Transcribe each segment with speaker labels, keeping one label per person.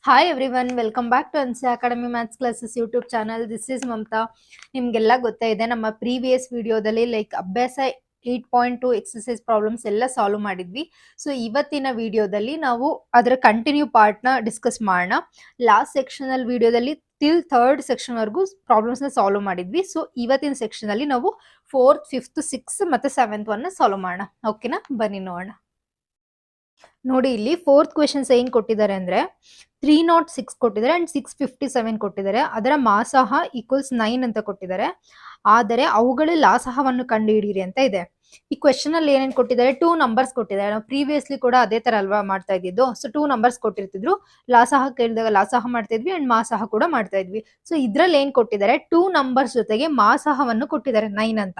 Speaker 1: Hi everyone, welcome back to ಅನ್ಸೆ academy maths classes YouTube channel. This is Mamata. ನಿಮ್ಗೆಲ್ಲ ಗೊತ್ತಾ ಇದೆ, ನಮ್ಮ ಪ್ರೀವಿಯಸ್ ವಿಡಿಯೋದಲ್ಲಿ ಅಭ್ಯಾಸ 8.2 ಎಕ್ಸಸೈಸ್ ಪ್ರಾಬ್ಲಮ್ಸ್ ಎಲ್ಲ ಸಾಲ್ವ್ ಮಾಡಿದ್ವಿ. ಸೊ ಇವತ್ತಿನ ವಿಡಿಯೋದಲ್ಲಿ ನಾವು ಅದರ ಕಂಟಿನ್ಯೂ ಪಾರ್ಟ್ ನ ಡಿಸ್ಕಸ್ ಮಾಡೋಣ. ಲಾಸ್ಟ್ ಸೆಕ್ಷನ್ ಅಲ್ಲಿ ವಿಡಿಯೋದಲ್ಲಿ ಟಿಲ್ ಥರ್ಡ್ ಸೆಕ್ಷನ್ ವರೆಗೂ ಪ್ರಾಬ್ಲಮ್ಸ್ ನ ಸಾಲ್ವ್ ಮಾಡಿದ್ವಿ. ಸೊ ಇವತ್ತಿನ ಸೆಕ್ಷನ್ ಅಲ್ಲಿ ನಾವು 4th, 5th, 6th ಮತ್ತೆ 7th ಒನ್ ಸಾಲ್ವ್ ಮಾಡೋಣ. ಓಕೆನಾ, ಬನ್ನಿ ನೋಡೋಣ. ನೋಡಿ, ಇಲ್ಲಿ 4th ಕ್ವೆಶನ್ಸ್ ಏನ್ ಕೊಟ್ಟಿದ್ದಾರೆ ಅಂದ್ರೆ 306 ಕೊಟ್ಟಿದ್ದಾರೆ ಅಂಡ್ 657 ಕೊಟ್ಟಿದ್ದಾರೆ. ಅದರ ಮಾಸಹ ಈಕ್ವಲ್ಸ್ 9 ಅಂತ ಕೊಟ್ಟಿದ್ದಾರೆ. ಆದರೆ ಅವುಗಳ ಲಾಸಹವನ್ನು ಕಂಡುಹಿಡಿಯಿರಿ ಅಂತ ಇದೆ. ಈ ಕ್ವೆಶನ್ ಅಲ್ಲಿ ಏನೇನ್ ಕೊಟ್ಟಿದ್ದಾರೆ, 2 ನಂಬರ್ಸ್ ಕೊಟ್ಟಿದ್ದಾರೆ. ನಾವು ಪ್ರೀವಿಯಸ್ಲಿ ಕೂಡ ಅದೇ ತರ ಅಲ್ವಾ ಮಾಡ್ತಾ ಇದ್ದಿದ್ದು. ಸೊ 2 ನಂಬರ್ಸ್ ಕೊಟ್ಟಿರ್ತಿದ್ರು, ಲಾಸಹ ಕೇಳಿದಾಗ ಲಾಸಹ ಮಾಡ್ತಾ ಇದ್ವಿ ಅಂಡ್ ಮಾಸಹ ಕೂಡ ಮಾಡ್ತಾ ಇದ್ವಿ. ಸೊ ಇದ್ರಲ್ಲಿ ಏನ್ ಕೊಟ್ಟಿದ್ದಾರೆ, 2 ನಂಬರ್ಸ್ ಜೊತೆಗೆ ಮಾಸಹವನ್ನು ಕೊಟ್ಟಿದ್ದಾರೆ 9 ಅಂತ.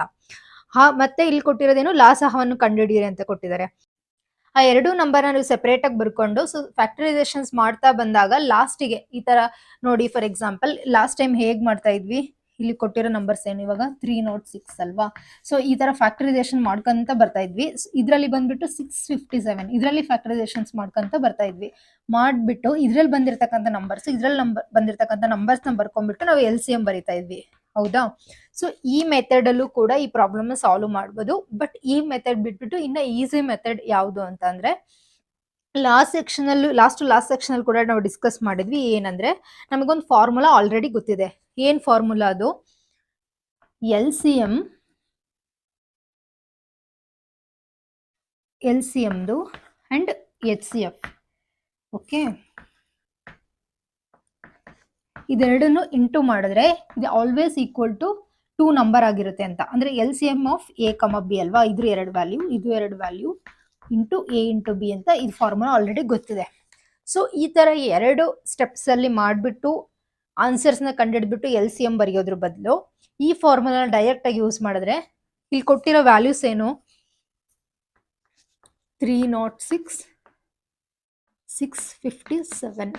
Speaker 1: ಮತ್ತೆ ಇಲ್ಲಿ ಕೊಟ್ಟಿರೋದೇನು, ಲಾಸಹವನ್ನು ಕಂಡುಹಿಡಿಯಿರಿ ಅಂತ ಕೊಟ್ಟಿದ್ದಾರೆ. ಆ ಎರಡು ನಂಬರ್ ನೀವು ಸೆಪರೇಟ್ ಆಗಿ ಬರ್ಕೊಂಡು ಸೊ ಫ್ಯಾಕ್ಟರೈಸೇಷನ್ಸ್ ಮಾಡ್ತಾ ಬಂದಾಗ ಲಾಸ್ಟಿಗೆ ಈ ತರ ನೋಡಿ. ಫಾರ್ ಎಕ್ಸಾಂಪಲ್, ಲಾಸ್ಟ್ ಟೈಮ್ ಹೇಗ್ ಮಾಡ್ತಾ ಇದ್ವಿ, ಇಲ್ಲಿ ಕೊಟ್ಟಿರೋ ನಂಬರ್ಸ್ ಏನು, ಇವಾಗ 306 ಅಲ್ವಾ. ಸೊ ಈ ತರ ಫ್ಯಾಕ್ಟರೈಸೇಷನ್ ಮಾಡ್ಕೊಂತ ಬರ್ತಾ ಇದ್ವಿ. ಇದ್ರಲ್ಲಿ ಬಂದ್ಬಿಟ್ಟು 657 ಇದರಲ್ಲಿ ಫ್ಯಾಕ್ಟರೈಸೇಷನ್ಸ್ ಮಾಡ್ಕೊಂತ ಬರ್ತಾ ಇದ್ವಿ. ಮಾಡ್ಬಿಟ್ಟು ಇದ್ರಲ್ಲಿ ಬಂದಿರತಕ್ಕಂಥ ನಂಬರ್ಸ್, ಇದ್ರಲ್ಲಿ ಬಂದಿರತಕ್ಕಂಥ ನಂಬರ್ಸ್ ನ ಬರ್ಕೊಂಡ್ಬಿಟ್ಟು ನಾವು LCM ಬರಿತಾ ಇದ್ವಿ. ಹೌದಾ. ಸೊ ಈ ಮೆಥಡ್ ಅಲ್ಲೂ ಕೂಡ ಈ ಪ್ರಾಬ್ಲಮ್ ನ ಸಾಲ್ವ್ ಮಾಡ್ಬೋದು. ಬಟ್ ಈ ಮೆಥಡ್ ಬಿಟ್ಬಿಟ್ಟು ಇನ್ನ ಈಸಿ ಮೆಥಡ್ ಯಾವುದು ಅಂತ ಅಂದ್ರೆ, ಲಾಸ್ಟ್ ಸೆಕ್ಷನ್ ಅಲ್ಲಿ ಕೂಡ ನಾವು ಡಿಸ್ಕಸ್ ಮಾಡಿದ್ವಿ. ಏನಂದ್ರೆ, ನಮಗೊಂದು ಫಾರ್ಮುಲಾ ಆಲ್ರೆಡಿ ಗೊತ್ತಿದೆ. ಏನ್ ಫಾರ್ಮುಲಾ ಅದು, ಎಲ್ಸಿಎಂದು ಅಂಡ್ HCF. ಓಕೆ, ಇದೆರಡನ್ನು ಇಂಟು ಮಾಡಿದ್ರೆ ಇದು ಆಲ್ವೇಸ್ ಈಕ್ವಲ್ ಟು 2 ನಂಬರ್ ಆಗಿರುತ್ತೆ ಅಂತ. ಅಂದ್ರೆ LCM ಆಫ್ A, B ಅಲ್ವಾ. ಇದ್ರ 2 ವ್ಯಾಲ್ಯೂ, ಇದು 2 value into A into B ಅಂತ ಇದು ಫಾರ್ಮುಲಾ ಆಲ್ರೆಡಿ ಗೊತ್ತಿದೆ. ಸೊ ಈ ತರ 2 ಸ್ಟೆಪ್ಸ್ ಅಲ್ಲಿ ಮಾಡ್ಬಿಟ್ಟು ಆನ್ಸರ್ಸ್ ನ ಕಂಡುಹಿಡ್ಬಿಟ್ಟು LCM ಬರೆಯೋದ್ರ ಬದಲು ಈ ಫಾರ್ಮುಲಾ ಡೈರೆಕ್ಟ್ ಆಗಿ ಯೂಸ್ ಮಾಡಿದ್ರೆ, ಇಲ್ಲಿ ಕೊಟ್ಟಿರೋ ವ್ಯಾಲ್ಯೂಸ್ ಏನು, 306, 657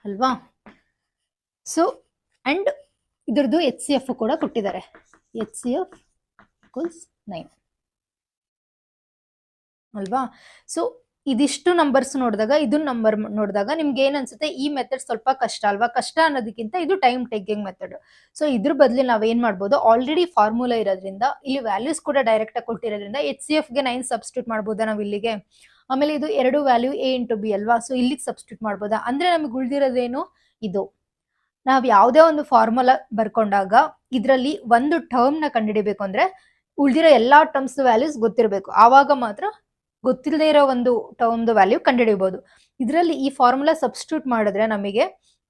Speaker 1: ಅಲ್ವಾ. ಸೊ ಅಂಡ್ ಇದ್ರದ್ದು HCF ಕೂಡ ಕೊಟ್ಟಿದ್ದಾರೆ. HCF equals 9 ಅಲ್ವಾ. ಸೊ ಇದಿಷ್ಟು ನಂಬರ್ಸ್ ನೋಡಿದಾಗ, ಇದನ್ನ ನಂಬರ್ ನೋಡಿದಾಗ ನಿಮ್ಗೆ ಏನ್ ಅನ್ಸುತ್ತೆ, ಈ ಮೆಥಡ್ ಸ್ವಲ್ಪ ಕಷ್ಟ ಅಲ್ವಾ. ಕಷ್ಟ ಅನ್ನೋದಕ್ಕಿಂತ ಇದು ಟೈಮ್ ಟೇಕಿಂಗ್ ಮೆಥಡ್. ಸೊ ಇದ್ರ ಬದಲು ನಾವೇನ್ ಮಾಡ್ಬೋದು, ಆಲ್ರೆಡಿ ಫಾರ್ಮುಲಾ ಇರೋದ್ರಿಂದ, ಇಲ್ಲಿ ವ್ಯಾಲ್ಯೂಸ್ ಕೂಡ ಡೈರೆಕ್ಟ್ ಆಗಿ ಕೊಟ್ಟಿರೋದ್ರಿಂದ HCF ಗೆ 9 ಸಬ್ಸ್ಟಿಟ್ಯೂಟ್ ಮಾಡ್ಬೋದಾ ನಾವು ಇಲ್ಲಿಗೆ. ಆಮೇಲೆ ಇದು 2 ವ್ಯಾಲ್ಯೂ A ಇಂಟು B ಅಲ್ವಾ. ಸೊ ಇಲ್ಲಿಗೆ ಸಬ್ಸ್ಟಿಟ್ಯೂಟ್ ಮಾಡ್ಬೋದಾ. ಅಂದ್ರೆ ನಮಗೆ ಉಳಿದಿರೋದೇನು, ಇದು. ನಾವ್ ಯಾವುದೇ ಒಂದು ಫಾರ್ಮುಲಾ ಬರ್ಕೊಂಡಾಗ ಇದರಲ್ಲಿ ಒಂದು ಟರ್ಮ್ ನ ಕಂಡುಹಿಡಿಬೇಕು ಅಂದ್ರೆ ಉಳಿದಿರೋ ಎಲ್ಲಾ ಟರ್ಮ್ಸ್ ವ್ಯಾಲ್ಯೂಸ್ ಗೊತ್ತಿರಬೇಕು. ಆವಾಗ ಮಾತ್ರ ಗೊತ್ತಿಲ್ಲದೆ ಇರೋ ಒಂದು ಟರ್ಮ್ ವ್ಯಾಲ್ಯೂ ಕಂಡುಹಿಡಿಬಹುದು. ಇದರಲ್ಲಿ ಈ ಫಾರ್ಮುಲಾ ಸಬ್ಸ್ಟಿಟ್ಯೂಟ್ ಮಾಡಿದ್ರೆ ನಮಗೆ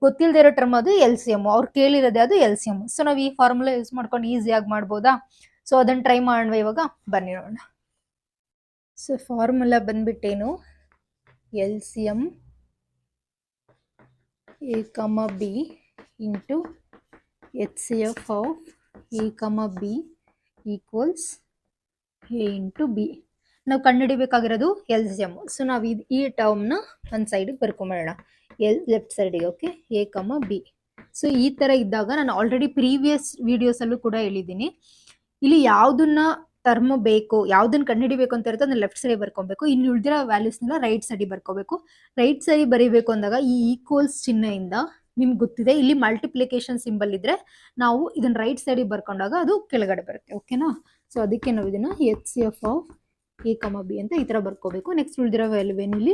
Speaker 1: ಗೊತ್ತಿಲ್ಲದೆ ಇರೋ ಟರ್ಮ್ ಅದು LCM, ಅವ್ರು ಕೇಳಿರೋದೇ ಅದು LCM. ಸೊ ನಾವು ಈ ಫಾರ್ಮುಲಾ ಯೂಸ್ ಮಾಡ್ಕೊಂಡು ಈಸಿಯಾಗಿ ಮಾಡ್ಬೋದಾ. ಸೊ ಅದನ್ನ ಟ್ರೈ ಮಾಡೋಣ ಇವಾಗ, ಬನ್ನಿ ನೋಡೋಣ. ಸೊ ಫಾರ್ಮುಲಾ ಬಂದ್ಬಿಟ್ಟೇನು, LCM A, B into HCF of A, B equals A into B. ನಾವು ಕಂಡುಹಿಡಿಬೇಕಾಗಿರೋದು LCM. ಸೊ ನಾವು ಈ ಟರ್ಮ್ ನ ಒಂದು ಸೈಡಿಗೆ ಬರ್ಕೊಂಬಿಡೋಣ, ಲೆಫ್ಟ್ ಸೈಡಿಗೆ. Okay, A, B. ಸೊ ಈ ತರ ಇದ್ದಾಗ ನಾನು ಆಲ್ರೆಡಿ ಪ್ರೀವಿಯಸ್ ವಿಡಿಯೋಸ್ ಅಲ್ಲೂ ಕೂಡ ಹೇಳಿದ್ದೀನಿ, ಇಲ್ಲಿ ಯಾವ್ದನ್ನ ಟರ್ಮ್ ಬೇಕು, ಯಾವ್ದನ್ನ ಕಂಡುಹಿಡಿಬೇಕು ಅಂತ ಇರುತ್ತೆ ಅದನ್ನ ಲೆಫ್ಟ್ ಸೈಡ್ ಬರ್ಕೊಬೇಕು. ಇನ್ನು ಉಳಿದಿರೋ ವ್ಯಾಲ್ಯೂಸ್ನೆಲ್ಲ ರೈಟ್ ಸೈಡ್ ಬರ್ಕೋಬೇಕು. ರೈಟ್ ಸೈಡ್ ಬರೀಬೇಕು ಅಂದಾಗ ಈ ಈಕ್ವಲ್ಸ್ ಚಿಹ್ನೆಯಿಂದ ನಿಮ್ಗೆ ಗೊತ್ತಿದೆ, ಇಲ್ಲಿ ಮಲ್ಟಿಪ್ಲಿಕೇಶನ್ ಸಿಂಬಲ್ ಇದ್ರೆ ನಾವು ಇದನ್ನ ರೈಟ್ ಸೈಡ್ ಬರ್ಕೊಂಡಾಗ ಅದು ಕೆಳಗಡೆ ಬರುತ್ತೆ. ಓಕೆನಾ. ಸೊ ಅದಕ್ಕೆ ನಾವು ಇದನ್ನ HCF ಆಫ್ A, B ಅಂತ ಈ ತರ ಬರ್ಕೋಬೇಕು. ನೆಕ್ಸ್ಟ್ ಉಳಿದಿರೋ ವ್ಯಾಲ್ಯೂ ಏನಿಲ್ಲಿ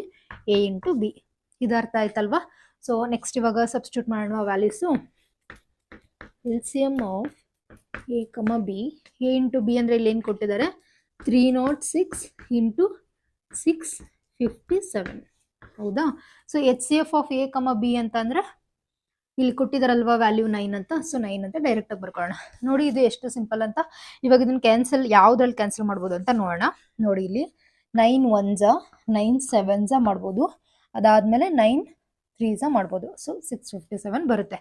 Speaker 1: A ಇಂಟು B. ಇದು ಅರ್ಥ ಆಯ್ತಲ್ವಾ. ಸೊ ನೆಕ್ಸ್ಟ್ ಇವಾಗ ಸಬ್ಸ್ಟಿಟ್ಯೂಟ್ ಮಾಡೋಣ values. LCM of A, B. A into B ಅಂದ್ರೆ ಇಲ್ಲಿ ಏನು ಕೊಟ್ಟಿದ್ದಾರೆ, 306 ಇಂಟು 657. ಹೌದಾ. So HCF of A, B ಅಂತ ಅಂದ್ರೆ ಇಲ್ಲಿ ಕೊಟ್ಟಿದಾರಲ್ವಾ ವ್ಯಾಲ್ಯೂ 9 ಅಂತ. ಸೊ 9 ಅಂತ ಡೈರೆಕ್ಟ್ ಆಗಿ ಬರ್ಕೊಳ್ಳೋಣ. ನೋಡಿ ಇದು ಎಷ್ಟು ಸಿಂಪಲ್ ಅಂತ. ಇವಾಗ ಇದನ್ನ ಕ್ಯಾನ್ಸಲ್, ಯಾವ್ದ್ರಲ್ಲಿ ಕ್ಯಾನ್ಸಲ್ ಮಾಡ್ಬೋದು ಅಂತ ನೋಡೋಣ. ನೋಡಿ, ಇಲ್ಲಿ 9 1s 9 7s ಮಾಡ್ಬೋದು. ಅದಾದ್ಮೇಲೆ 9 3s ಮಾಡ್ಬೋದು. ಸೊ 657 ಬರುತ್ತೆ.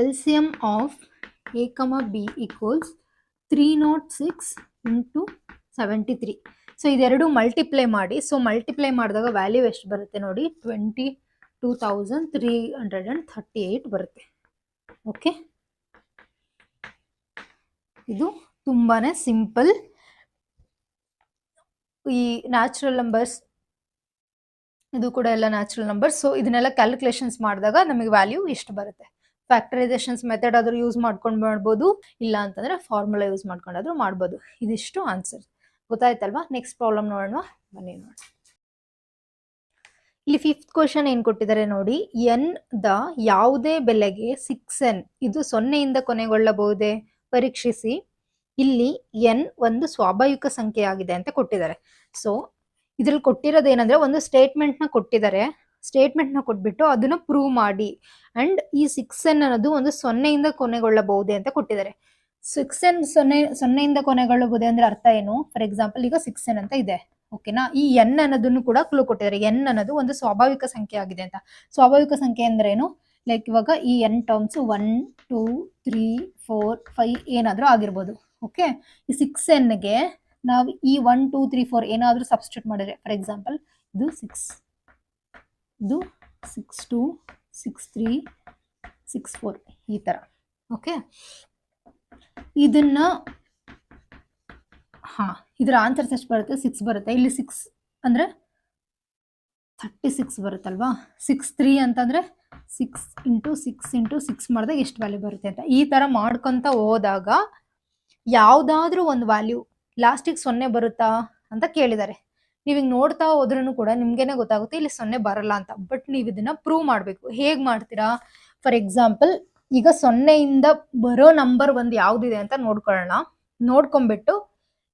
Speaker 1: LCM of A, B equals 306 into 73. So ಇದೆರಡು ಮಲ್ಟಿಪ್ಲೈ ಮಾಡಿ, ಸೊ ಮಲ್ಟಿಪ್ಲೈ ಮಾಡಿದಾಗ ವ್ಯಾಲ್ಯೂ ಎಷ್ಟು ಬರುತ್ತೆ ನೋಡಿ, 22,338 ಬರುತ್ತೆ. ಓಕೆ, ಇದು ತುಂಬಾನೇ ಸಿಂಪಲ್. ಈ ನ್ಯಾಚುರಲ್ ನಂಬರ್ಸ್ ಇದು ಕೂಡ ಎಲ್ಲ ನ್ಯಾಚುರಲ್ ನಂಬರ್. ಸೊ ಇದನ್ನೆಲ್ಲ ಕ್ಯಾಲ್ಕುಲೇಷನ್ಸ್ ಮಾಡಿದಾಗ ನಮಗೆ ವ್ಯಾಲ್ಯೂ ಇಷ್ಟು ಬರುತ್ತೆ. ಫ್ಯಾಕ್ಟರೈಸೇಷನ್ಸ್ ಮೆಥಡ್ ಆದ್ರೂ ಯೂಸ್ ಮಾಡ್ಕೊಂಡು ಮಾಡ್ಬೋದು, ಇಲ್ಲ ಅಂತಂದ್ರೆ ಫಾರ್ಮುಲಾ ಯೂಸ್ ಮಾಡ್ಕೊಂಡಾದ್ರೂ ಮಾಡ್ಬೋದು. ಇದಿಷ್ಟು ಆನ್ಸರ್. ಗೊತ್ತಾಯ್ತಲ್ವಾ? ನೆಕ್ಸ್ಟ್ ಪ್ರಾಬ್ಲಮ್ ನೋಡೋಣ, ಬನ್ನಿ ನೋಡೋಣ. ಇಲ್ಲಿ 5th ಕ್ವಶನ್ ಏನ್ ಕೊಟ್ಟಿದ್ದಾರೆ ನೋಡಿ. ಎನ್ ದ ಯಾವುದೇ ಬೆಲೆಗೆ 6n ಇದು 0ಯಿಂದ ಕೊನೆಗೊಳ್ಳಬಹುದೇ ಪರೀಕ್ಷಿಸಿ. ಇಲ್ಲಿ ಎನ್ ಒಂದು ಸ್ವಾಭಾವಿಕ ಸಂಖ್ಯೆ ಆಗಿದೆ ಅಂತ ಕೊಟ್ಟಿದ್ದಾರೆ. ಸೊ ಇದ್ರಲ್ಲಿ ಕೊಟ್ಟಿರೋದು ಏನಂದ್ರೆ ಒಂದು ಸ್ಟೇಟ್ಮೆಂಟ್ ನ ಕೊಟ್ಟಿದ್ದಾರೆ. ಸ್ಟೇಟ್ಮೆಂಟ್ ನ ಕೊಟ್ಬಿಟ್ಟು ಅದನ್ನ ಪ್ರೂವ್ ಮಾಡಿ ಅಂಡ್ ಈ 6n ಅನ್ನೋದು ಒಂದು 0ಯಿಂದ ಕೊನೆಗೊಳ್ಳಬಹುದೇ ಅಂತ ಕೊಟ್ಟಿದ್ದಾರೆ. 6n 0ಯಿಂದ ಕೊನೆಗೊಳ್ಳಬಹುದೇ ಅಂದ್ರೆ ಅರ್ಥ ಏನು? ಫಾರ್ ಎಕ್ಸಾಂಪಲ್ ಈಗ 6n ಅಂತ ಇದೆ, ಓಕೆನಾ? ಈ ಎನ್ ಅನ್ನೋದನ್ನು ಕೂಡ ಕ್ಲೂ ಕೊಟ್ಟಿದ್ದಾರೆ. ಎನ್ ಅನ್ನೋದು ಒಂದು ಸ್ವಾಭಾವಿಕ ಸಂಖ್ಯೆ ಆಗಿದೆ ಅಂತ. ಸ್ವಾಭಾವಿಕ ಸಂಖ್ಯೆ ಅಂದ್ರೆ ಏನು? ಲೈಕ್ ಇವಾಗ ಈ ಎನ್ ಟರ್ಮ್ಸ್ 1 2 3 4 5 ಏನಾದ್ರೂ ಆಗಿರ್ಬೋದು. ಓಕೆ, ಈ 6nಗೆ ನಾವು ಈ 1 2 3 4 ಏನಾದ್ರೂ ಸಬ್ಸ್ಟಿಟ್ಯೂಟ್ ಮಾಡಿದ್ರೆ, ಫಾರ್ ಎಕ್ಸಾಂಪಲ್ ಇದು 6, ಇದು 6 2 6 3 6 4 ಈ ತರ. ಓಕೆ, ಇದನ್ನ ಇದ್ರ ಆನ್ಸರ್ಸ್ ಎಷ್ಟು ಬರುತ್ತೆ? 6 ಬರುತ್ತೆ. ಇಲ್ಲಿ 6 ಅಂದ್ರೆ 36 ಬರುತ್ತಲ್ವಾ? 6 3 ಅಂತಂದ್ರೆ 6 ಇಂಟು 6 ಇಂಟು 6 ಮಾಡಿದಾಗ ಎಷ್ಟು ವ್ಯಾಲ್ಯೂ ಬರುತ್ತೆ ಅಂತ ಈ ತರ ಮಾಡ್ಕೊಂತ ಹೋದಾಗ ಯಾವ್ದಾದ್ರೂ ಒಂದು ವ್ಯಾಲ್ಯೂ ಲಾಸ್ಟಿಗೆ 0 ಬರುತ್ತಾ ಅಂತ ಕೇಳಿದ್ದಾರೆ. ನೀವು ಹಿಂಗ್ ನೋಡ್ತಾ ಹೋದ್ರೂ ಕೂಡ ನಿಮ್ಗೇನೆ ಗೊತ್ತಾಗುತ್ತೆ ಇಲ್ಲಿ 0 ಬರಲ್ಲ ಅಂತ. ಬಟ್ ನೀವು ಇದನ್ನ ಪ್ರೂವ್ ಮಾಡ್ಬೇಕು. ಹೇಗ್ ಮಾಡ್ತೀರಾ? ಫಾರ್ ಎಕ್ಸಾಂಪಲ್ ಈಗ 0ಯಿಂದ ಬರೋ ನಂಬರ್ ಒಂದು ಯಾವ್ದಿದೆ ಅಂತ ನೋಡ್ಕೊಳ್ಳೋಣ. ನೋಡ್ಕೊಂಡ್ಬಿಟ್ಟು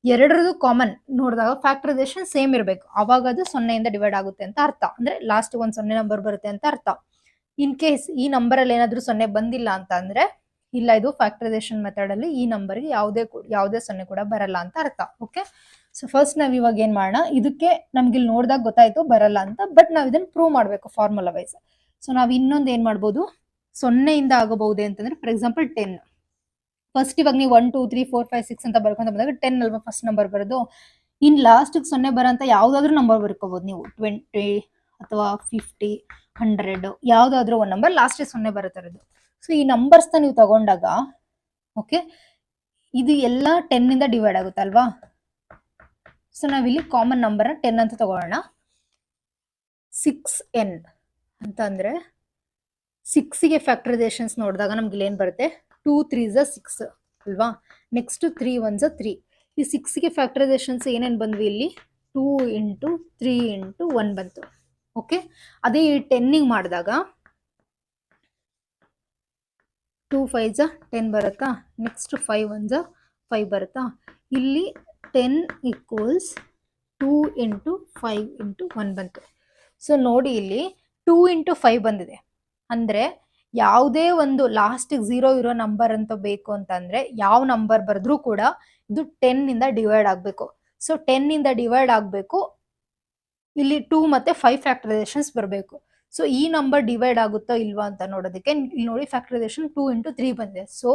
Speaker 1: ಎರಡರದು ಕಾಮನ್ ನೋಡಿದಾಗ ಫ್ಯಾಕ್ಟರೈಸೇಷನ್ ಸೇಮ್ ಇರಬೇಕು. ಅವಾಗ ಅದು 0ಯಿಂದ ಡಿವೈಡ್ ಆಗುತ್ತೆ ಅಂತ ಅರ್ಥ. ಅಂದ್ರೆ ಲಾಸ್ಟ್ ಒಂದು 0 ನಂಬರ್ ಬರುತ್ತೆ ಅಂತ ಅರ್ಥ. ಇನ್ ಕೇಸ್ ಈ ನಂಬರ್ ಅಲ್ಲಿ ಏನಾದ್ರೂ 0 ಬಂದಿಲ್ಲ ಅಂತ ಅಂದ್ರೆ ಇಲ್ಲ, ಇದು ಫ್ಯಾಕ್ಟರೈಸೇಷನ್ ಮೆಥಡ್ ಅಲ್ಲಿ ಈ ನಂಬರ್ಗೆ ಯಾವುದೇ 0 ಕೂಡ ಬರಲ್ಲ ಅಂತ ಅರ್ಥ. ಓಕೆ, ಸೊ ಫಸ್ಟ್ ನಾವ್ ಇವಾಗ ಏನ್ ಮಾಡೋಣ, ಇದಕ್ಕೆ ನಮ್ಗೆ ಇಲ್ಲಿ ನೋಡಿದಾಗ ಗೊತ್ತಾಯ್ತು ಬರಲ್ಲ ಅಂತ. ಬಟ್ ನಾವ್ ಇದನ್ನ ಪ್ರೂವ್ ಮಾಡ್ಬೇಕು ಫಾರ್ಮುಲಾ ವೈಸ್. ಸೊ ನಾವ್ ಇನ್ನೊಂದು ಏನ್ ಮಾಡ್ಬೋದು, 0ಯಿಂದ ಆಗಬಹುದೇ ಅಂತಂದ್ರೆ ಫಾರ್ ಎಕ್ಸಾಂಪಲ್ 10. ಫಸ್ಟ್ ಇವಾಗ ನೀವು 1 2 3 4 5 6 ಅಂತ ಬರ್ಕೊಂತ ಬಂದಾಗ 10 ಅಲ್ವಾ ಫಸ್ಟ್ ನಂಬರ್ ಬರೋದು. ಇನ್ ಲಾಸ್ಟ್ 0 ಬರೋಂತ ಯಾವ್ದಾದ್ರು ನಂಬರ್ ಬರ್ಕೋಬಹುದು ನೀವು. 20 ಅಥವಾ 50 100 ಯಾವ್ದಾದ್ರು ಒಂದು ನಂಬರ್ ಲಾಸ್ಟ್ 0 ಬರುತ್ತೆ ಇರೋದು. ಸೊ ಈ ನಂಬರ್ಸ್ ನೀವು ತಗೊಂಡಾಗ ಓಕೆ, ಇದು ಎಲ್ಲ 10 ಇಂದ ಡಿವೈಡ್ ಆಗುತ್ತೆ ಅಲ್ವಾ? ಸೊ ನಾವಿಲ್ಲಿ ಕಾಮನ್ ನಂಬರ್ 10 ಅಂತ ತಗೊಳ್ಳೋಣ. 6n ಅಂತ ಅಂದ್ರೆ 6ಗೆ ಫ್ಯಾಕ್ಟರೈಸೇಷನ್ಸ್ ನೋಡಿದಾಗ ನಮ್ಗೆ ಇಲ್ಲಿ ಏನ್ ಬರುತ್ತೆ? 2 3s 6 ಅಲ್ವಾ? Next 3 1s 3. ಈ 6ಗೆ ಫ್ಯಾಕ್ಟರೈಸೇಷನ್ಸ್ ಏನೇನ್ ಬಂದ್ವಿ ಇಲ್ಲಿ? 2 ಇಂಟು 3 ಇಂಟು 1 ಬಂತು. ಓಕೆ, ಅದೇ ಈ 10ಗೆ ಮಾಡಿದಾಗ 2 5s 10 ಬರುತ್ತಾ? ನೆಕ್ಸ್ಟ್ 5 1s 5 ಬರುತ್ತಾ? ಇಲ್ಲಿ 10 ಈಕ್ವಲ್ಸ್ 2 ಇಂಟು 5 ಇಂಟು 1 ಬಂತು. ಸೊ ನೋಡಿ ಇಲ್ಲಿ 2 ಇಂಟು 5 ಬಂದಿದೆ. ಅಂದ್ರೆ ಯಾವುದೇ ಒಂದು ಲಾಸ್ಟ್ 0 ಇರೋ ನಂಬರ್ ಅಂತ ಬೇಕು ಅಂತಂದ್ರೆ ಯಾವ ನಂಬರ್ ಬರೆದ್ರೂ ಕೂಡ ಇದು 10 ಇಂದ ಡಿವೈಡ್ ಆಗ್ಬೇಕು. ಸೊ 10 ಇಂದ ಡಿವೈಡ್ ಆಗ್ಬೇಕು. ಇಲ್ಲಿ 2 ಮತ್ತೆ 5 ಫ್ಯಾಕ್ಟರೈಸೇಷನ್ಸ್ ಬರಬೇಕು. ಸೊ ಈ ನಂಬರ್ ಡಿವೈಡ್ ಆಗುತ್ತೋ ಇಲ್ವಾ ಅಂತ ನೋಡೋದಕ್ಕೆ ಇಲ್ಲಿ ನೋಡಿ ಫ್ಯಾಕ್ಟರೈಸೇಷನ್ 2 ಇಂಟು 3 ಬಂದಿದೆ. ಸೊ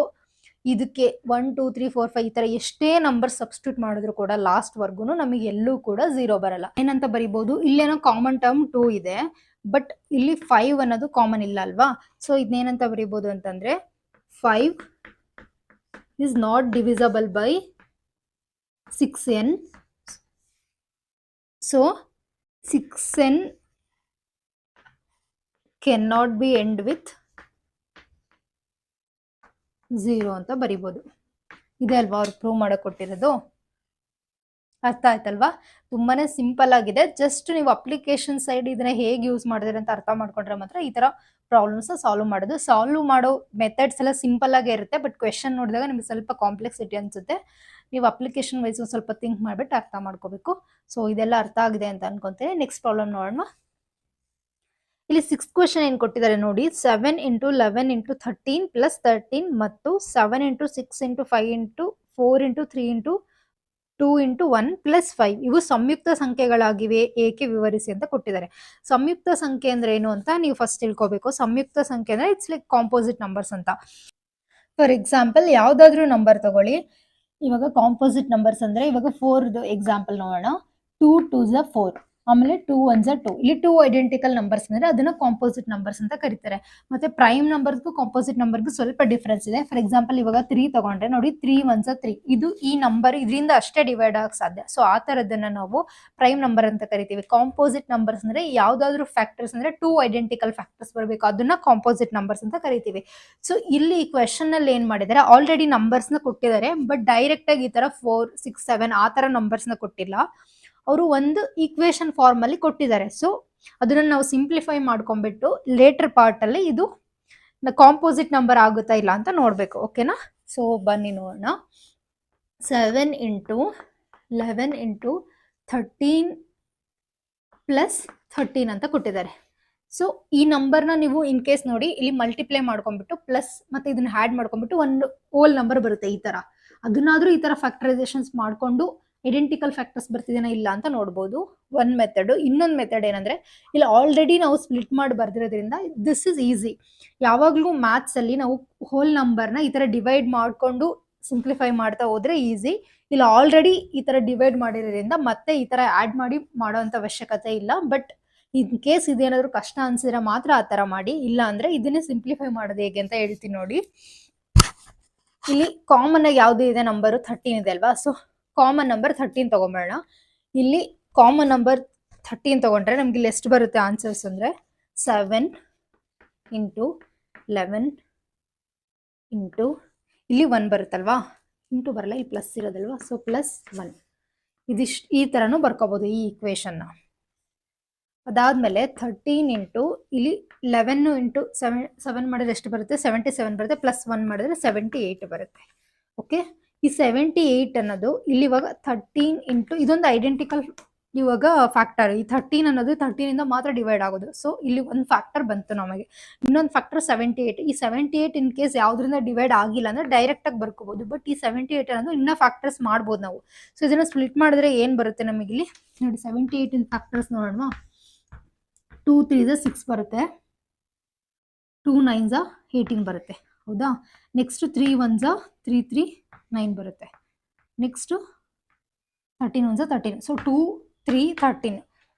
Speaker 1: ಇದಕ್ಕೆ 1 2 3 4 5 ಈ ತರ ಎಷ್ಟೇ ನಂಬರ್ ಸಬ್ಸ್ಟಿಟ್ಯೂಟ್ ಮಾಡಿದ್ರು ಕೂಡ ಲಾಸ್ಟ್ ವರ್ಗುನು ನಮಗೆ ಎಲ್ಲೂ ಕೂಡ 0 ಬರಲ್ಲ. ಏನಂತ ಬರೀಬಹುದು? ಇಲ್ಲೇನೋ ಕಾಮನ್ ಟರ್ಮ್ 2 ಇದೆ, ಬಟ್ ಇಲ್ಲಿ 5 ಅನ್ನೋದು ಕಾಮನ್ ಇಲ್ಲ ಅಲ್ವಾ? ಸೊ ಇದನ್ನೇನಂತ ಬರೀಬಹುದು ಅಂತಂದ್ರೆ 5 is not divisible by 6n. So 6n cannot be end with 0 ಅಂತ ಬರೀಬಹುದು. ಇದೆ ಅಲ್ವಾ ಅವ್ರು ಪ್ರೂವ್ ಮಾಡಕ್ ಕೊಟ್ಟಿರೋದು? ಅರ್ಥ ಆಯ್ತಲ್ವಾ? ತುಂಬಾನೇ ಸಿಂಪಲ್ ಆಗಿದೆ. ಜಸ್ಟ್ ನೀವು ಅಪ್ಲಿಕೇಶನ್ ಸೈಡ್ ಇದನ್ನ ಹೇಗೆ ಯೂಸ್ ಮಾಡಿದ್ರೆ ಅಂತ ಅರ್ಥ ಮಾಡ್ಕೊಂಡ್ರೆ ಮಾತ್ರ ಈ ತರ ಪ್ರಾಬ್ಲಮ್ಸ್ ಸಾಲ್ವ್ ಮಾಡೋದು. ಸಾಲ್ವ್ ಮಾಡೋ ಮೆಥಡ್ಸ್ ಎಲ್ಲ ಸಿಂಪಲ್ ಆಗೇ ಇರುತ್ತೆ, ಬಟ್ ಕ್ವೆಶನ್ ನೋಡಿದಾಗ ನಿಮ್ಗೆ ಸ್ವಲ್ಪ ಕಾಂಪ್ಲೆಕ್ಸಿಟಿ ಅನ್ಸುತ್ತೆ. ನೀವು ಅಪ್ಲಿಕೇಶನ್ ವೈಸ್ ಸ್ವಲ್ಪ ಥಿಂಕ್ ಮಾಡ್ಬಿಟ್ಟು ಅರ್ಥ ಮಾಡ್ಕೋಬೇಕು. ಸೊ ಇದೆಲ್ಲ ಅರ್ಥ ಆಗಿದೆ ಅಂತ ಅನ್ಕೊಂತೇನೆ. ನೆಕ್ಸ್ಟ್ ಪ್ರಾಬ್ಲಮ್ ನೋಡೋಣ. ಇಲ್ಲಿ 6th ಕ್ವೆಶ್ಚನ್ ಏನ್ ಕೊಟ್ಟಿದ್ದಾರೆ ನೋಡಿ. 7 ಇಂಟು 11 ಇಂಟು 13 ಪ್ಲಸ್ 13 ಮತ್ತು 7 into 6 into 5 into 4 into 3 into 2 into 1 plus 5 ಇವು ಸಂಯುಕ್ತ ಸಂಖ್ಯೆಗಳಾಗಿವೆ, ಏಕೆ ವಿವರಿಸಿ ಅಂತ ಕೊಟ್ಟಿದ್ದಾರೆ. ಸಂಯುಕ್ತ ಸಂಖ್ಯೆ ಅಂದ್ರೆ ಏನು ಅಂತ ನೀವು ಫಸ್ಟ್ ತಿಳ್ಕೊಬೇಕು. ಸಂಯುಕ್ತ ಸಂಖ್ಯೆ ಅಂದ್ರೆ ಇಟ್ಸ್ ಲೈಕ್ ಕಾಂಪೋಸಿಟ್ ನಂಬರ್ಸ್ ಅಂತ. ಫಾರ್ ಎಕ್ಸಾಂಪಲ್ ಯಾವ್ದಾದ್ರು ನಂಬರ್ ತಗೊಳ್ಳಿ. ಇವಾಗ ಕಾಂಪೋಸಿಟ್ ನಂಬರ್ಸ್ ಅಂದ್ರೆ ಇವಾಗ 4 ಎಕ್ಸಾಂಪಲ್ ನೋಡೋಣ. 2 2s 4 ಆಮೇಲೆ 2 1s 2. ಇಲ್ಲಿ 2 ಐಡೆಂಟಿಕಲ್ ನಂಬರ್ಸ್ ಅಂದ್ರೆ ಅದನ್ನ ಕಾಂಪೋಸಿಟ್ ನಂಬರ್ಸ್ ಅಂತ ಕರೀತಾರೆ. ಮತ್ತೆ ಪ್ರೈಮ್ ನಂಬರ್ಸ್ಗೂ ಕಾಂಪೋಸಿಟ್ ನಂಬರ್ಗೂ ಸ್ವಲ್ಪ ಡಿಫ್ರೆನ್ಸ್ ಇದೆ. ಫಾರ್ ಎಕ್ಸಾಂಪಲ್ ಇವಾಗ 3 ತಗೊಂಡ್ರೆ ನೋಡಿ, 3 1s 3. ಇದು ಈ ನಂಬರ್ ಇದರಿಂದ ಅಷ್ಟೇ ಡಿವೈಡ್ ಆಗಕ್ಕೆ ಸಾಧ್ಯ. ಸೊ ಆ ತರದನ್ನ ನಾವು ಪ್ರೈಮ್ ನಂಬರ್ ಅಂತ ಕರಿತೀವಿ. ಕಾಂಪೋಸಿಟ್ ನಂಬರ್ಸ್ ಅಂದ್ರೆ ಯಾವ್ದಾದ್ರು ಫ್ಯಾಕ್ಟರ್ಸ್ ಅಂದ್ರೆ 2 ಐಡೆಂಟಿಕಲ್ ಫ್ಯಾಕ್ಟರ್ಸ್ ಬರಬೇಕು, ಅದನ್ನ ಕಾಂಪೋಸಿಟ್ ನಂಬರ್ಸ್ ಅಂತ ಕರಿತೀವಿ. ಸೊ ಇಲ್ಲಿ ಈ ಕ್ವೆಶನ್ ಅಲ್ಲಿ ಏನ್ ಮಾಡಿದ್ದಾರೆ, ಆಲ್ರೆಡಿ ನಂಬರ್ಸ್ ನ ಕೊಟ್ಟಿದ್ದಾರೆ, ಬಟ್ ಡೈರೆಕ್ಟ್ ಆಗಿ ಈ ತರ 4 6 7 ಆ ತರ ನಂಬರ್ಸ್ ನ ಕೊಟ್ಟಿಲ್ಲ. ಅವರು ಒಂದು ಈಕ್ವೇಶನ್ ಫಾರ್ಮ್ ಅಲ್ಲಿ ಕೊಟ್ಟಿದ್ದಾರೆ. ಸೊ ಅದನ್ನ ನಾವು ಸಿಂಪ್ಲಿಫೈ ಮಾಡ್ಕೊಂಡ್ಬಿಟ್ಟು ಲೇಟರ್ ಪಾರ್ಟ್ ಅಲ್ಲಿ ಇದು ಕಾಂಪೋಸಿಟ್ ನಂಬರ್ ಆಗುತ್ತಾ ಇಲ್ಲ ಅಂತ ನೋಡ್ಬೇಕು. ಓಕೆನಾ? ಸೊ ಬನ್ನಿ ನೋಡೋಣ. 7 ಇಂಟು 11 ಇಂಟು 13 ಪ್ಲಸ್ 13 ಅಂತ ಕೊಟ್ಟಿದ್ದಾರೆ. ಸೊ ಈ ನಂಬರ್ನ ನೀವು ಇನ್ ಕೇಸ್ ನೋಡಿ ಇಲ್ಲಿ ಮಲ್ಟಿಪ್ಲೈ ಮಾಡ್ಕೊಂಡ್ಬಿಟ್ಟು ಪ್ಲಸ್ ಮತ್ತೆ ಇದನ್ನ ಆ್ಯಡ್ ಮಾಡ್ಕೊಂಡ್ಬಿಟ್ಟು ಒಂದು ಹೋಲ್ ನಂಬರ್ ಬರುತ್ತೆ ಈ ತರ. ಅದನ್ನಾದ್ರೂ ಈ ತರ ಫ್ಯಾಕ್ಟರೈಸೇಷನ್ಸ್ ಮಾಡ್ಕೊಂಡು ಐಡೆಂಟಿಕಲ್ ಫ್ಯಾಕ್ಟರ್ಸ್ ಬರ್ತಿದೇನಾ ಇಲ್ಲ ಅಂತ ನೋಡ್ಬೋದು. ಒಂದ್ ಮೆಥಡ್. ಇನ್ನೊಂದು ಮೆಥಡ್ ಏನಂದ್ರೆ, ಇಲ್ಲಿ ಆಲ್ರೆಡಿ ನಾವು ಸ್ಪ್ಲಿಟ್ ಮಾಡಿ ಬರ್ದಿರೋದ್ರಿಂದ ದಿಸ್ ಇಸ್ ಈಸಿ. ಯಾವಾಗ್ಲೂ ಮ್ಯಾಥ್ಸ್ ಅಲ್ಲಿ ನಾವು ಹೋಲ್ ನಂಬರ್ನ ಈ ತರ ಡಿವೈಡ್ ಮಾಡ್ಕೊಂಡು ಸಿಂಪ್ಲಿಫೈ ಮಾಡ್ತಾ ಹೋದ್ರೆ ಈಸಿ. ಇಲ್ಲ ಆಲ್ರೆಡಿ ಈ ತರ ಡಿವೈಡ್ ಮಾಡಿರೋದ್ರಿಂದ ಮತ್ತೆ ಈ ತರ ಆಡ್ ಮಾಡಿ ಮಾಡೋಂಥ ಅವಶ್ಯಕತೆ ಇಲ್ಲ. ಬಟ್ ಇನ್ ಕೇಸ್ ಇದೇನಾದ್ರು ಕಷ್ಟ ಅನ್ಸಿದ್ರೆ ಮಾತ್ರ ಆ ತರ ಮಾಡಿ, ಇಲ್ಲ ಅಂದ್ರೆ ಇದನ್ನೇ ಸಿಂಪ್ಲಿಫೈ ಮಾಡೋದು ಹೇಗೆ ಅಂತ ಹೇಳ್ತೀನಿ ನೋಡಿ. ಇಲ್ಲಿ ಕಾಮನ್ ಆಗಿ ಯಾವ್ದು ಇದೆ ನಂಬರ್ 13 ಇದೆ ಅಲ್ವಾ. So common number 13 ತಗೊಂಬೇಡ. ಇಲ್ಲಿ ಕಾಮನ್ ನಂಬರ್ 13 ತಗೊಂಡ್ರೆ ನಮ್ಗೆ ಇಲ್ಲಿ ಎಷ್ಟು ಬರುತ್ತೆ ಆನ್ಸರ್ಸ್ ಅಂದ್ರೆ 7 ಇಂಟು 11 ಇಂಟು ಇಲ್ಲಿ 1 ಬರುತ್ತಲ್ವಾ, ಇಂಟು ಬರಲ್ಲ, ಇಲ್ಲಿ ಪ್ಲಸ್ ಇರೋದಲ್ವಾ. ಸೊ ಪ್ಲಸ್ 1 ಇದಿಷ್ಟು ಈ ತರನು ಬರ್ಕೋಬಹುದು ಈ ಈಕ್ವೇಶನ್ ನ. ಅದಾದ್ಮೇಲೆ 13 ಇಂಟು ಇಲ್ಲಿ 11 ಇಂಟು 7 ಮಾಡಿದ್ರೆ ಎಷ್ಟು ಬರುತ್ತೆ, 77 ಬರುತ್ತೆ. ಪ್ಲಸ್ 1 ಮಾಡಿದ್ರೆ 78 ಬರುತ್ತೆ. ಓಕೆ, ಈ 78 ಅನ್ನೋದು ಇಲ್ಲಿ ಇವಾಗ 13 ಇಂಟು ಇದೊಂದು ಐಡೆಂಟಿಕಲ್ ಇವಾಗ ಫ್ಯಾಕ್ಟರ್. ಈ 13 ಅನ್ನೋದು 13 ಇಂದ ಮಾತ್ರ ಡಿವೈಡ್ ಆಗೋದು. ಸೊ ಇಲ್ಲಿ ಒಂದು ಫ್ಯಾಕ್ಟರ್ ಬಂತು ನಮಗೆ. ಇನ್ನೊಂದು ಫ್ಯಾಕ್ಟರ್ 78. ಈ 78 ಇನ್ ಕೇಸ್ ಯಾವ್ದ್ರಿಂದ ಡಿವೈಡ್ ಆಗಿಲ್ಲ ಅಂದ್ರೆ ಡೈರೆಕ್ಟ್ ಆಗಿ ಬರ್ಕೋಬಹುದು. ಬಟ್ ಈ 78 ಅನ್ನೋದು ಇನ್ನ ಫ್ಯಾಕ್ಟರ್ಸ್ ಮಾಡ್ಬೋದು ನಾವು. ಸೊ ಇದನ್ನ ಸ್ಪ್ಲಿಟ್ ಮಾಡಿದ್ರೆ ಏನ್ ಬರುತ್ತೆ ನಮಗೆ ಇಲ್ಲಿ ನೋಡಿ, 78 ಇನ್ ಫ್ಯಾಕ್ಟರ್ಸ್ ನೋಡೋಣ. 2 3 6 ಬರುತ್ತೆ, 2 9 18 ಬರುತ್ತೆ. ಹೌದಾ? ನೆಕ್ಸ್ಟ್ 3 1 3 3 9 ಬರುತ್ತೆ. ನೆಕ್ಸ್ಟ್ 13 1 13. ಸೊ 2 3 13.